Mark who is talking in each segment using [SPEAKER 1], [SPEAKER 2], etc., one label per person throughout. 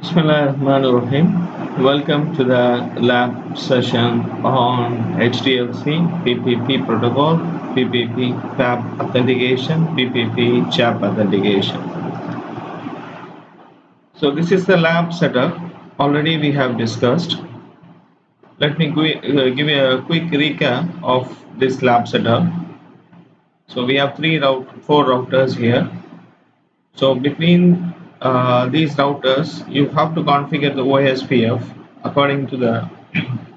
[SPEAKER 1] Bismillahirrahmanirrahim. Welcome to the lab session on Hdlc Ppp protocol, Ppp Pap authentication, Ppp-Chap authentication. So this is the lab setup. Already we have discussed. Let me give you a quick recap of this lab setup. So we have four routers here. So between these routers, you have to configure the OSPF according to the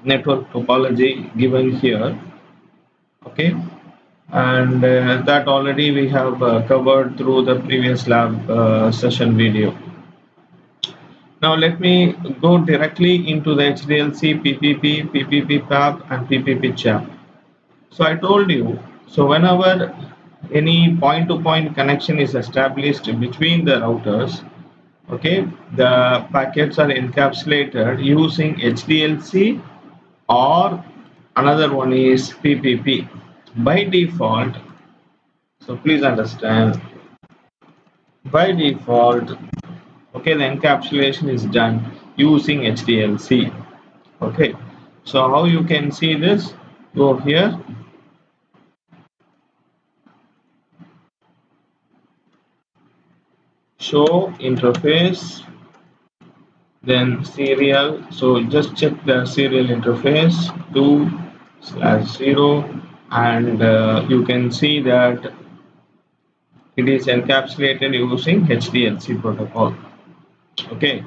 [SPEAKER 1] network topology given here. Okay, and that already we have covered through the previous lab session video. Now let me go directly into the Hdlc Ppp, Ppp-Ppp and Ppp-Chap. So I told you, so whenever any point-to-point connection is established between the routers, okay, the packets are encapsulated using Hdlc, or another one is Ppp. By default, so please understand, by default, okay, the encapsulation is done using Hdlc. Okay, so how you can see this? Go here, show interface, then serial. So just check the serial interface 2/0, and you can see that it is encapsulated using Hdlc protocol. Okay,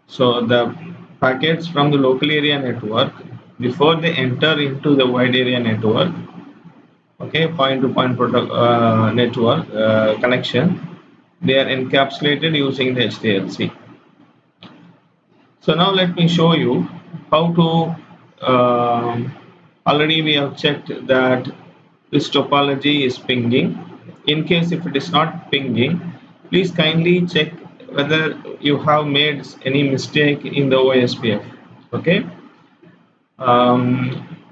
[SPEAKER 1] so the packets from the local area network, before they enter into the wide area network, okay, point-to-point network connection, they are encapsulated using the Hdlc. So now let me show you how to, already we have checked that this topology is pinging. In case if it is not pinging, please kindly check whether you have made any mistake in the OSPF. Okay.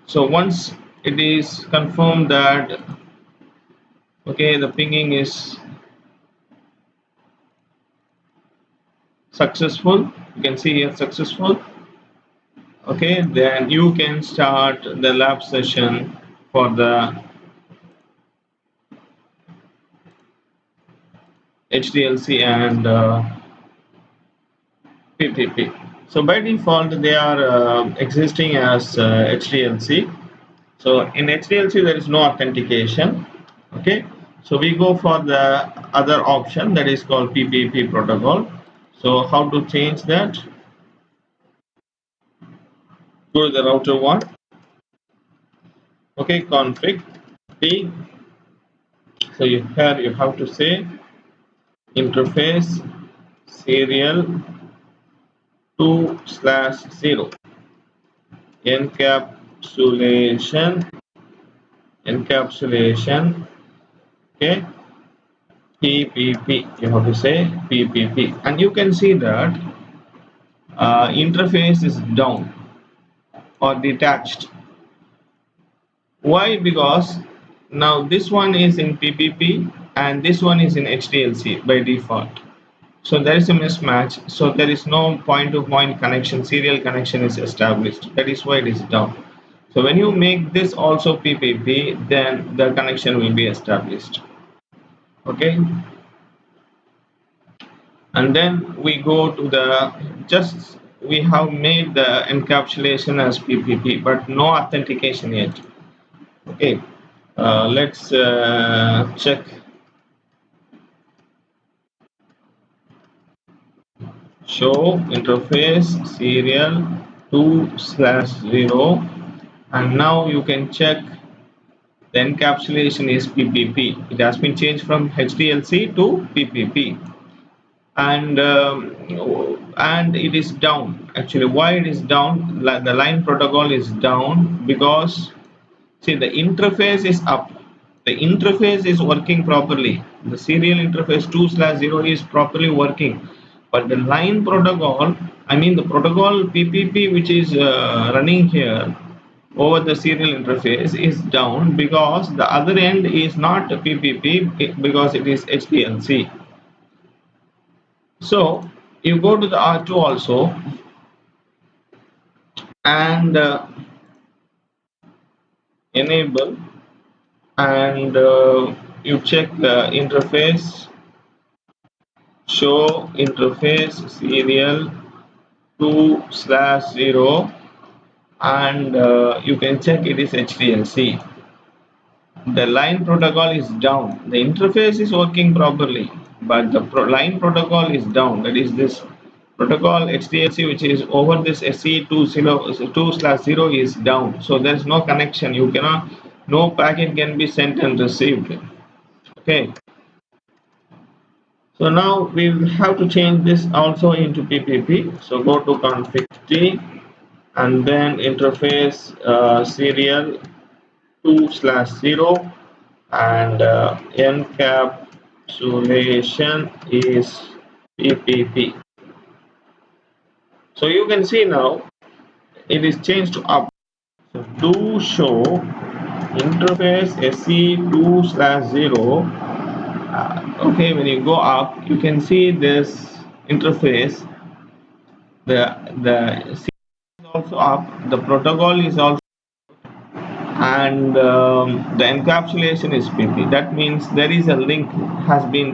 [SPEAKER 1] So once it is confirmed that, okay, the pinging is successful, you can see here successful. Okay, then you can start the lab session for the Hdlc and Ppp. So by default they are existing as Hdlc. So in Hdlc there is no authentication. Okay, so we go for the other option, that is called Ppp protocol. So how to change that? Go to the router one. Okay, config P. So here you have to say interface serial 2/0 encapsulation, okay, Ppp, you have to say Ppp, and you can see that interface is down or detached. Why? Because now this one is in Ppp and this one is in Hdlc by default. So there is a mismatch, so there is no point-to-point connection, serial connection is established. That is why it is down. So when you make this also Ppp, then the connection will be established. Okay, and then we go to the, just we have made the encapsulation as Ppp, but no authentication yet. Okay, let's check. Show interface serial 2/0, and now you can check the encapsulation is Ppp. It has been changed from Hdlc to Ppp, and it is down. Actually, why it is down? The line protocol is down because, see, the interface is up. The interface is working properly. The serial interface 2/0 is properly working, but the line protocol, I mean the protocol Ppp which is running here over the serial interface is down because the other end is not Ppp, because it is Hdlc. So You go to the R2 also, and enable, and you check interface, show interface serial 2/0, and you can check it is Hdlc. The line protocol is down. The interface is working properly, but the line protocol is down. That is this protocol Hdlc, which is over this SE2/0 is down. So there is no connection. You cannot, no packet can be sent and received. Okay. So now we will have to change this also into PPP. So go to config T and then interface serial 2/0, and encapsulation is PPP. So you can see now it is changed to up. So do show interface SE2/0. Okay, when you go up, you can see this interface. The C is also up. The protocol is also, and the encapsulation is PP. That means there is a link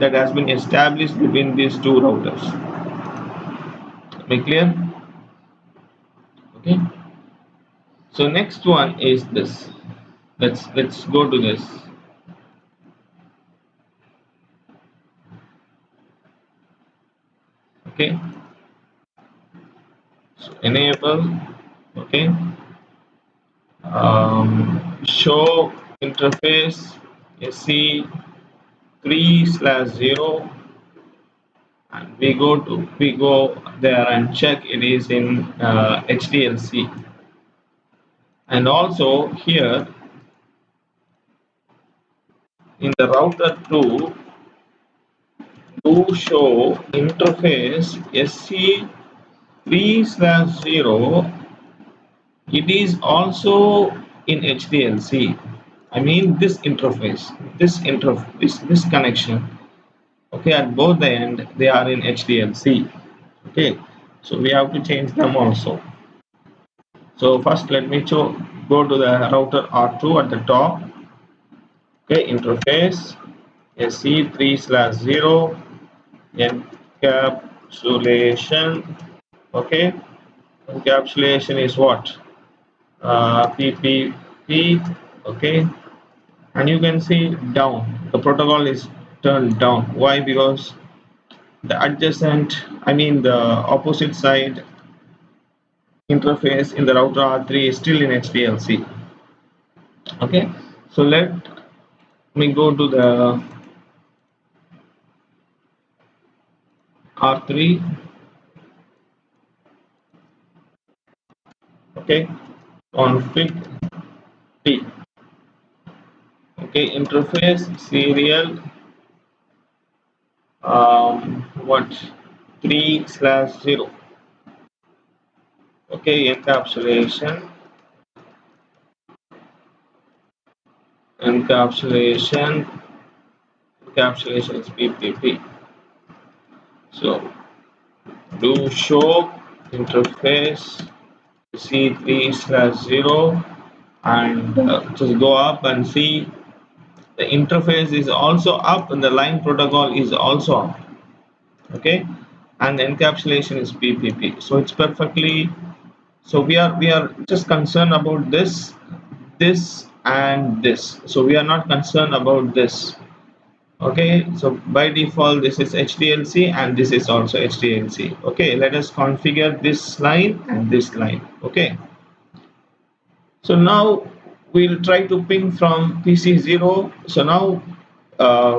[SPEAKER 1] that has been established between these two routers. Make clear? Okay. So next one is this. Let's go to this. Okay. So enable. Okay. Show interface SE3/0, and we go there and check it is in Hdlc. And also here in the router 2, do show interface SE3/0. It is also in Hdlc. I mean this interface, this connection. Okay, at both the end they are in Hdlc. Okay, so we have to change them also. So first let me go to the router R2 at the top. Okay, interface SE3/0 encapsulation. Okay, encapsulation is what? PPP. Okay, and you can see down. The protocol is turned down. Why? Because the adjacent, I mean the opposite side interface in the router R3 is still in Hdlc. Okay, so let me go to the R3. Okay, config T. Okay, interface serial what 3/0. Okay, encapsulation is PPP. So do show interface C3/0, and just go up and see the interface is also up and the line protocol is also up. Okay, and the encapsulation is PPP. So it's perfectly. So we are just concerned about this and this. So we are not concerned about this. Okay, so by default this is Hdlc and this is also Hdlc. Okay, let us configure this line and this line. Okay, so now we'll try to ping from PC0. So now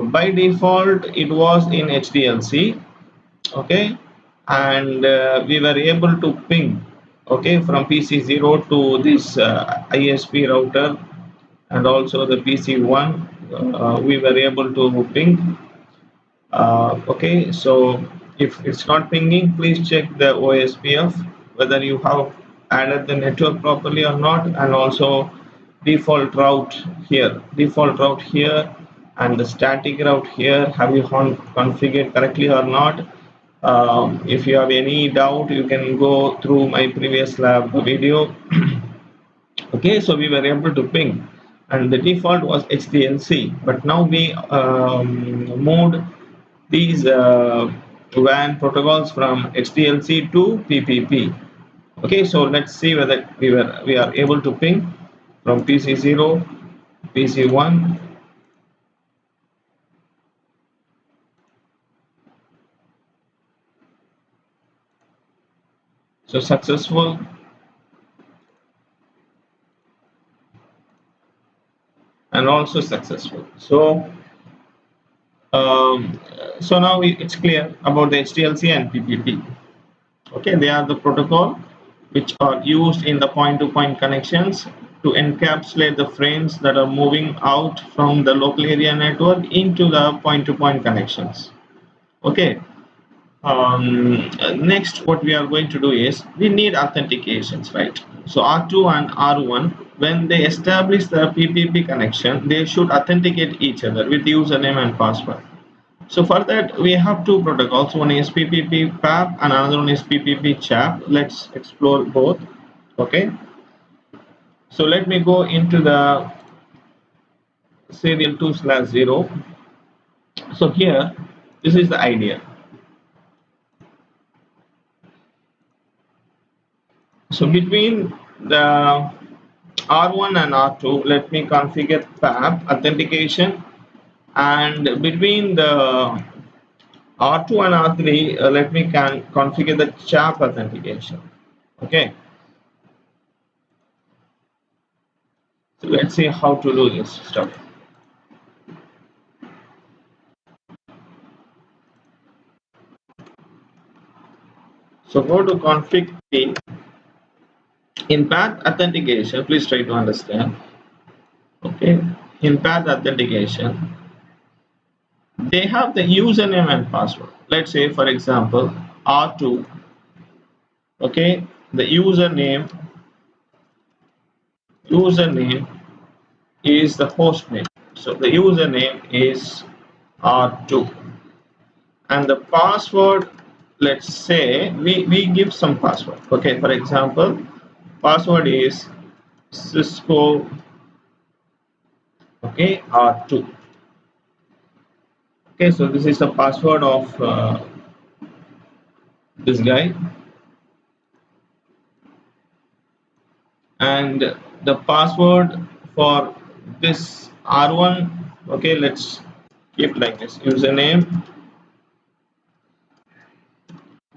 [SPEAKER 1] by default it was in Hdlc. Okay, and we were able to ping, okay, from PC0 to this ISP router, and also the PC1 we were able to ping. Okay, so if it's not pinging, please check the OSPF whether you have added the network properly or not, and also default route here, and the static route here, have you configured correctly or not, If you have any doubt, you can go through my previous lab video. Okay, so we were able to ping, and the default was Hdlc, but now we moved these WAN protocols from Hdlc to PPP. Okay, so let's see whether we are able to ping from PC0, PC1. So successful, and also successful. Um, so now it's clear about the Hdlc and PPP. Okay, they are the protocol which are used in the point-to-point connections to encapsulate the frames that are moving out from the local area network into the point-to-point connections. Okay. Next, what we are going to do is we need authentications, right? So R2 and R1, when they establish the PPP connection, they should authenticate each other with username and password. So for that, we have two protocols. One is Ppp-Ppp and another one is Ppp-Chap. Let's explore both. Okay. So let me go into the serial 2/0. So here, this is the idea. So between the R1 and R2, let me configure Pap authentication, and between the R2 and R3, let me configure the Chap authentication. Okay, so let's see how to do this stuff. So go to config P. In path authentication, please try to understand. Okay, in path authentication, they have the username and password. Let's say, for example, R2. Okay, the username is the host name. So the username is R2, and the password, let's say we give some password. Okay, for example, password is Cisco. Okay, R2. Okay, so this is the password of this guy, and the password for this R1. Okay, let's keep like this: username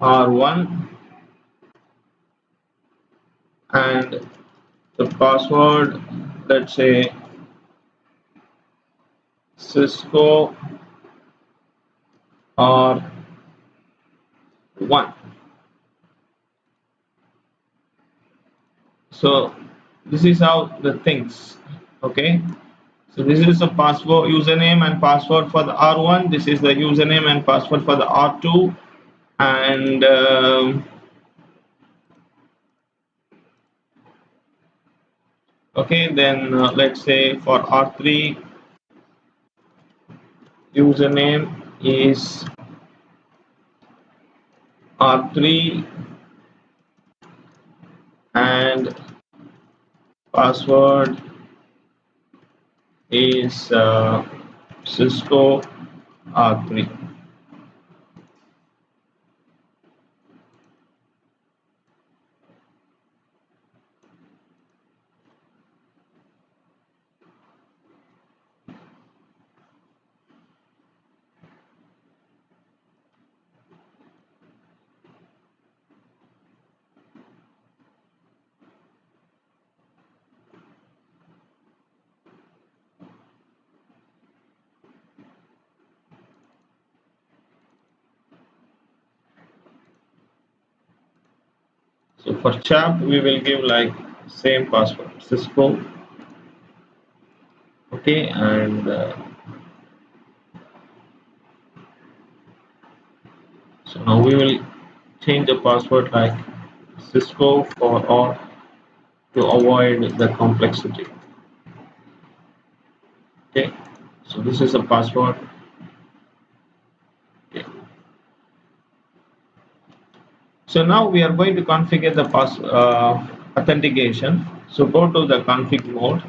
[SPEAKER 1] R1, and the password, let's say Cisco R1. So this is how the things. Okay, so this is the password, username and password for the R1. This is the username and password for the R2, and okay, then let's say for R3, username is R3, and password is Cisco R3. So for Chap, we will give like same password, Cisco. Okay, and so now we will change the password like Cisco for all to avoid the complexity. Okay, so this is a password. Okay. So now we are going to configure the authentication. So go to the config mode.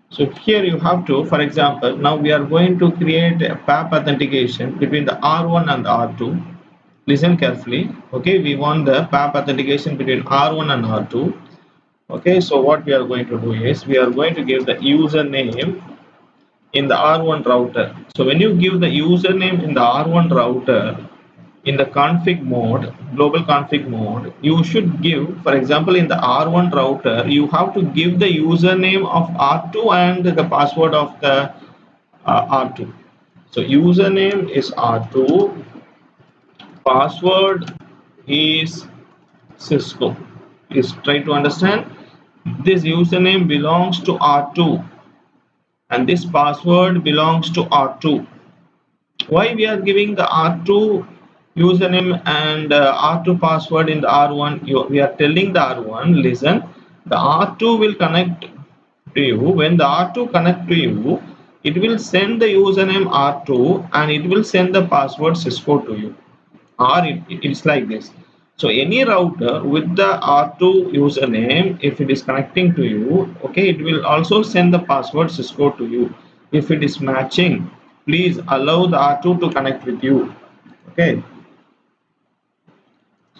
[SPEAKER 1] So here you have to, for example, now we are going to create a PAP authentication between the R1 and R2. Listen carefully. Okay, we want the PAP authentication between R1 and R2. Okay, so what we are going to do is we are going to give the username in the R1 router. So when you give the username in the R1 router, in the config mode, global config mode, you should give, for example, in the R1 router, you have to give the username of R2 and the password of the R2. So username is R2, password is Cisco. Please try to understand. This username belongs to R2 and this password belongs to R2. Why we are giving the R2 username and R2 password in the R1? We are telling the R1, listen, the R2 will connect to you. When the R2 connect to you, it will send the username R2 and it will send the password Cisco to you. Or it's like this. So any router with the R2 username, if it is connecting to you, okay, it will also send the password Cisco to you. If it is matching, please allow the R2 to connect with you. Okay,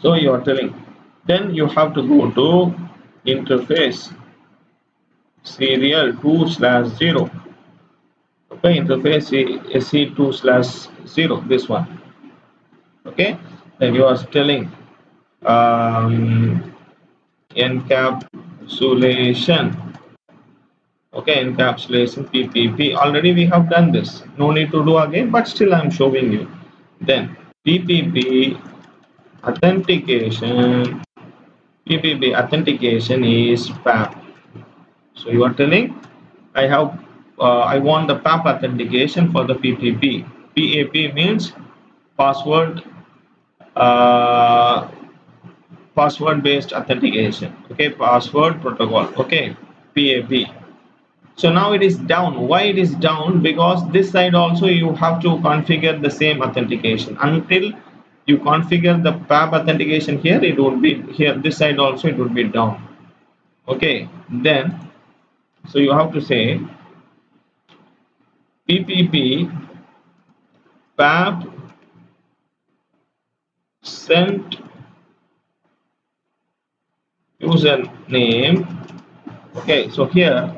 [SPEAKER 1] so you are telling, then you have to go to interface serial 2/0. Okay, interface SE2/0, this one. Okay, then you are telling encapsulation. Okay, encapsulation PPP. Already we have done this. No need to do again, but still I'm showing you. Then PPP authentication. PPP authentication is PAP. So you are telling I want the PAP authentication for the PPP. PAP means password uh, password based authentication. Okay, password protocol. Okay, PAP. So now it is down. Why it is down? Because this side also you have to configure the same authentication. Until you configure the PAP authentication here, it would be here. This side also it would be down. Okay, then so you have to say PPP PAP sent username. Okay, so here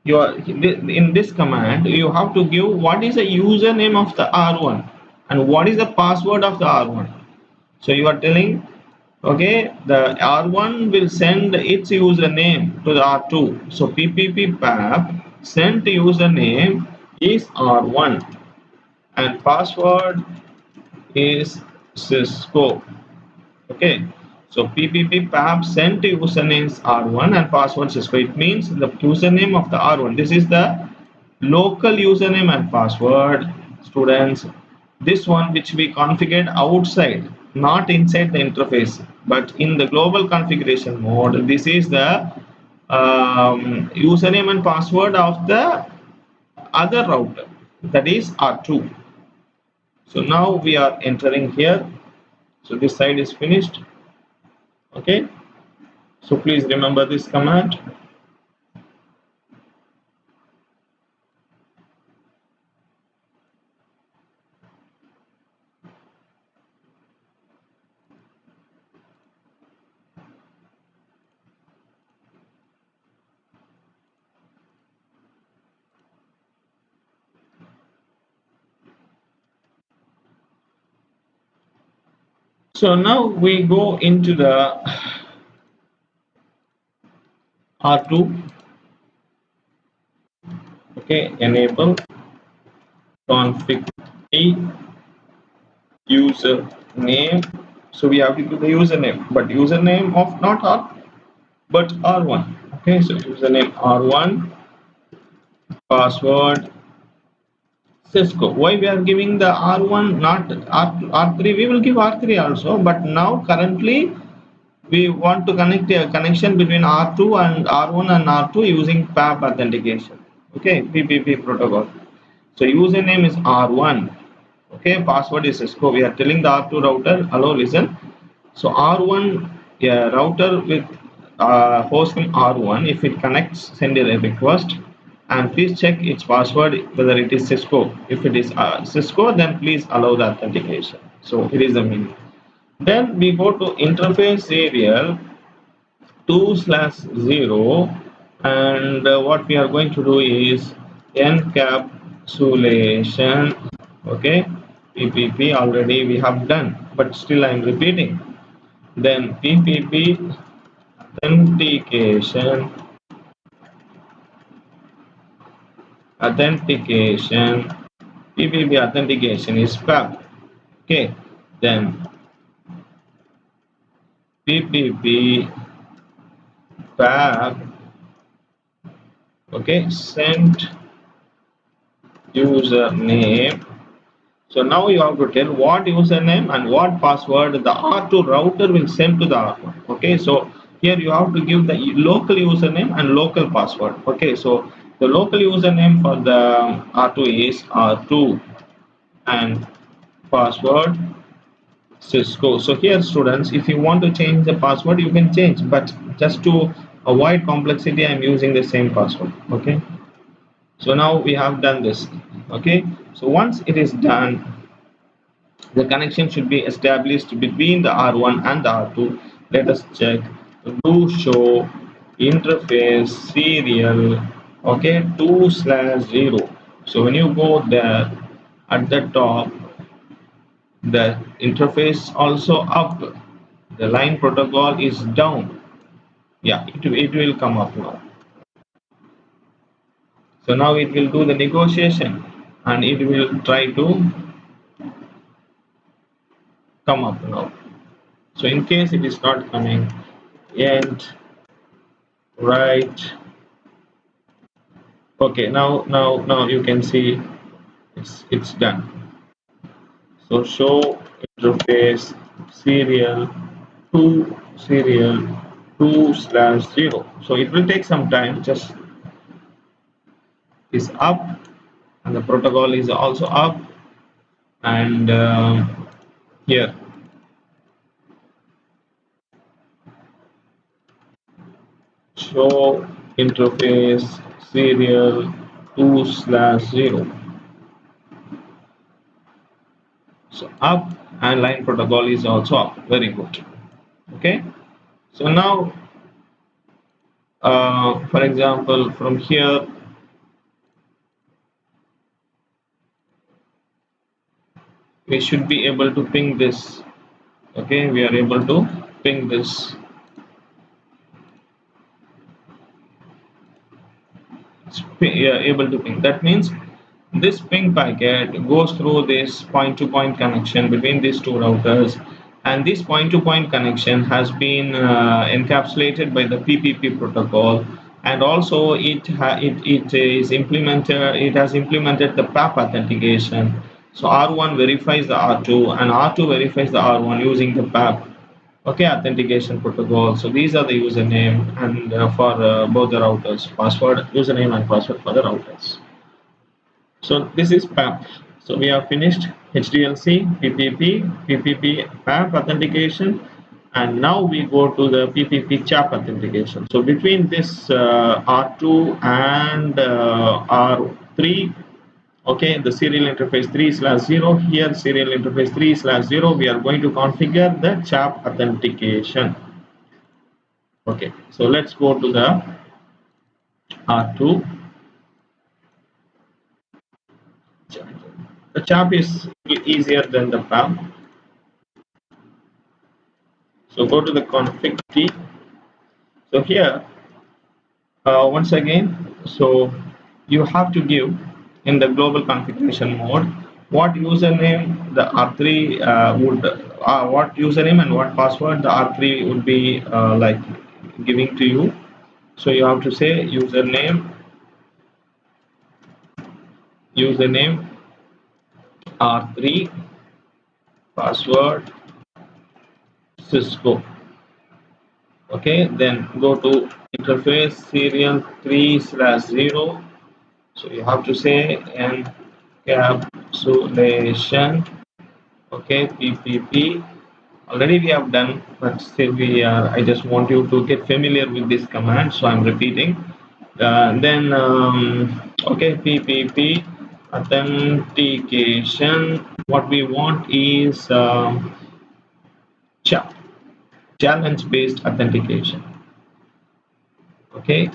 [SPEAKER 1] you are in this command you have to give what is the username of the R1 and what is the password of the R1. So you are telling, okay, the R1 will send its username to the R2. So PPP PAP sent username is R1 and password is Cisco. Okay, so PPP PAP sent usernames R1 and password Cisco. It means the username of the R1. This is the local username and password, students. This one which we configured outside, not inside the interface, but in the global configuration mode. This is the username and password of the other router, that is R2. So now we are entering here. So this side is finished. Okay, so please remember this command. So now we go into the R2. Okay, enable config username. So we have to give the username, but username of not R but R1. Okay, so username R1, password Cisco. Why we are giving the R1 not R3? We will give R3 also, but now currently we want to connect a connection between R2 and R1 and R2 using PAP authentication. Okay, PPP protocol. So username is R1. Okay, password is Cisco. We are telling the R2 router, hello, listen. So R1, a router with host name R1, if it connects, send a request, and please check its password whether it is Cisco. If it is Cisco, then please allow the authentication. So it is the meaning. Then we go to interface serial 2/0, and what we are going to do is encapsulation. Okay, PPP already we have done, but still I am repeating. Then PPP authentication, authentication, PPP authentication is Pap. Okay, then PPP Pap. Okay, send username. So now you have to tell what username and what password the R2 router will send to the R1. Okay, so here you have to give the local username and local password. Okay, so the local username for the R2 is R2 and password Cisco. So here students, if you want to change the password, you can change, but just to avoid complexity, I am using the same password. Okay, so now we have done this. Okay, so once it is done, the connection should be established between the R1 and the R2. Let us check. Do show interface serial, okay, 2/0. So when you go there at the top, the interface also up, the line protocol is down. Yeah, it will come up now. So now it will do the negotiation and it will try to come up now. So in case it is not coming, and right, okay, now you can see it's done. So show interface serial 2/0. So it will take some time, just is up, and the protocol is also up, and here show interface serial 2/0. So up, and line protocol is also up. Very good. Okay, so now for example, from here we should be able to ping this. Okay, we are able to ping this. Able to ping. That means this ping packet goes through this point-to-point connection between these two routers, and this point-to-point connection has been encapsulated by the PPP protocol, and also it is implemented. It has implemented the PAP authentication. So R1 verifies the R2, and R2 verifies the R1 using the PAP. Okay, authentication protocol. So these are the username and for both the routers, password, username and password for the routers. So this is PAP. So we have finished HDLC, PPP, PPP PAP authentication, and now we go to the PPP-Chap authentication. So between this R2 and R3, okay, the serial interface 3/0, here serial interface 3/0, we are going to configure the Chap authentication. Okay, so let's go to the R2. The Chap is easier than the PAP. So go to the config key. So here, once again, so you have to give in the global configuration mode what username the R3 would, what username and what password the R3 would be like giving to you. So you have to say username R3, password Cisco. Okay, then go to interface serial 3/0. So you have to say encapsulation, okay, PPP Already we have done, but still we are. I just want you to get familiar with this command, so I'm repeating. Then okay, PPP authentication. What we want is CHAP, challenge based authentication. Okay,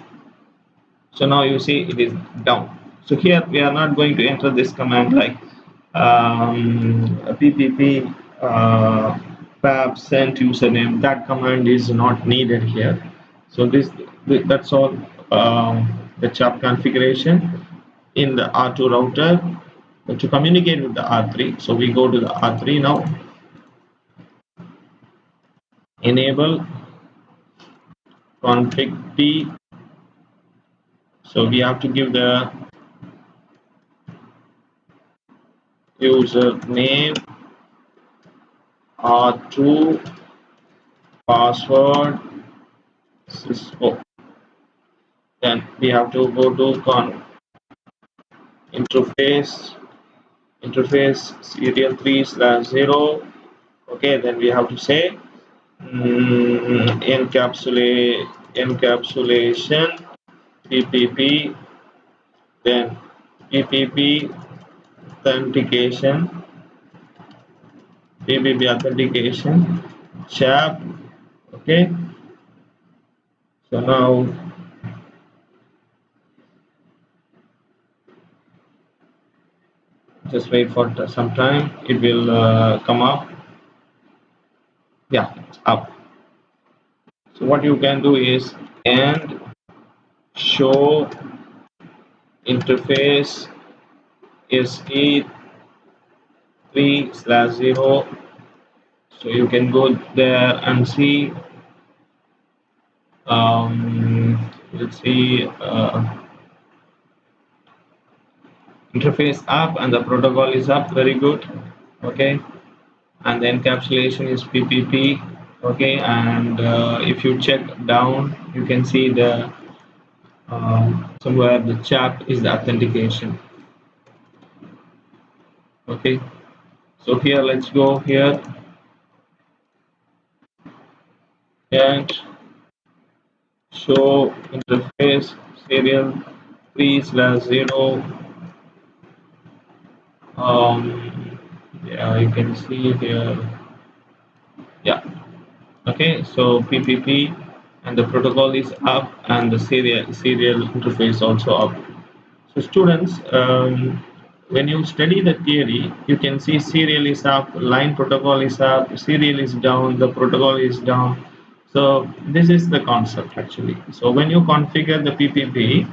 [SPEAKER 1] so now you see it is down. So here we are not going to enter this command like ppp pap sent username. That command is not needed here. So that's all. The CHAP configuration in the R2 router to communicate with the R3. So we go to the R3 now. Enable config P. So we have to give the username R2 password Cisco. Then we have to go to interface serial 3/0. Okay, then we have to say encapsulation ppp, then ppp authentication chap. Okay, so now just wait for some time, it will come up. Yeah, it's up. So what you can do is and show interface is E3/0. So you can go there and see. Let's see, interface up and the protocol is up. Very good. Okay, and the encapsulation is PPP. Okay, and if you check down, you can see the somewhere the chat is the authentication. Okay, so here let's go here and show interface serial 3/0. Yeah, you can see here. Yeah, okay, so PPP and the protocol is up and the serial interface also up. So students, when you study the theory, you can see serial is up, line protocol is up, serial is down, the protocol is down. So this is the concept actually. So when you configure the PPP,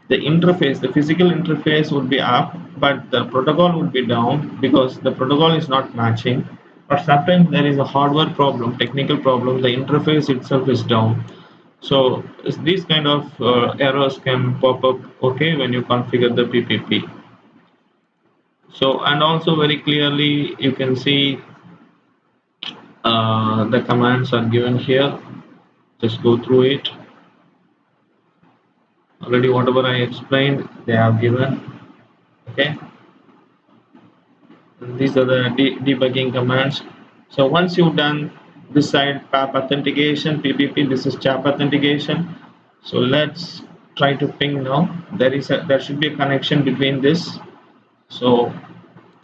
[SPEAKER 1] the interface, the physical interface would be up, but the protocol would be down because the protocol is not matching. But sometimes there is a hardware problem, technical problem, the interface itself is down. So these kind of errors can pop up, okay, when you configure the PPP. So and also very clearly you can see the commands are given here. Just go through it. Already whatever I explained, they have given. Okay. And these are the debugging commands. So once you've done this side PAP authentication, PPP, this is CHAP authentication. So let's try to ping now. There should be a connection between this. So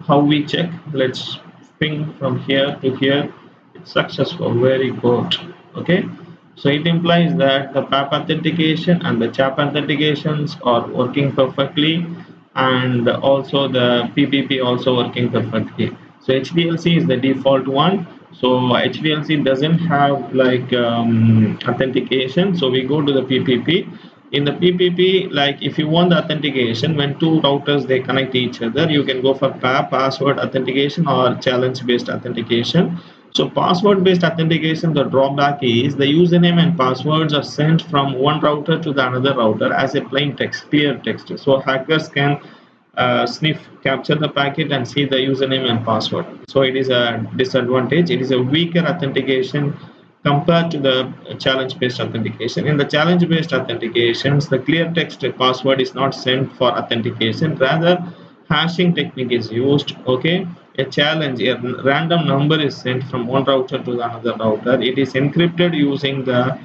[SPEAKER 1] how we check? Let's ping from here to here. It's successful. Very good. Okay. So it implies that the PAP authentication and the CHAP authentications are working perfectly, and also the PPP also working perfectly. So Hdlc is the default one. So Hdlc doesn't have like authentication. So we go to the PPP. In the PPP, like if you want the authentication, when two routers they connect each other, you can go for PAP password authentication or challenge based authentication. So password based authentication, the drawback is the username and passwords are sent from one router to the another router as a plain text, clear text. So hackers can capture the packet and see the username and password. So it is a disadvantage. It is a weaker authentication compared to the challenge based authentication. In the challenge based authentications, the clear text password is not sent for authentication, rather hashing technique is used. Okay, a challenge, a random number is sent from one router to another router. It is encrypted using the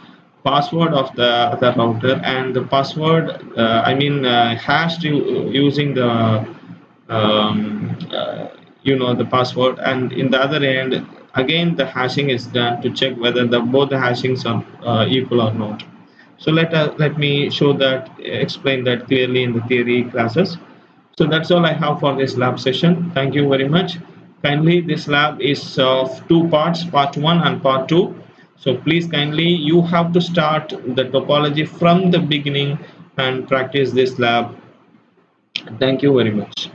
[SPEAKER 1] password of the other router, and the password, hashed using the the password, and in the other end again the hashing is done to check whether the both the hashings are equal or not. So let me show that, explain that clearly in the theory classes. So that's all I have for this lab session. Thank you very much. Kindly, this lab is of two parts, part 1 and part 2. So please kindly, you have to start the topology from the beginning and practice this lab. Thank you very much.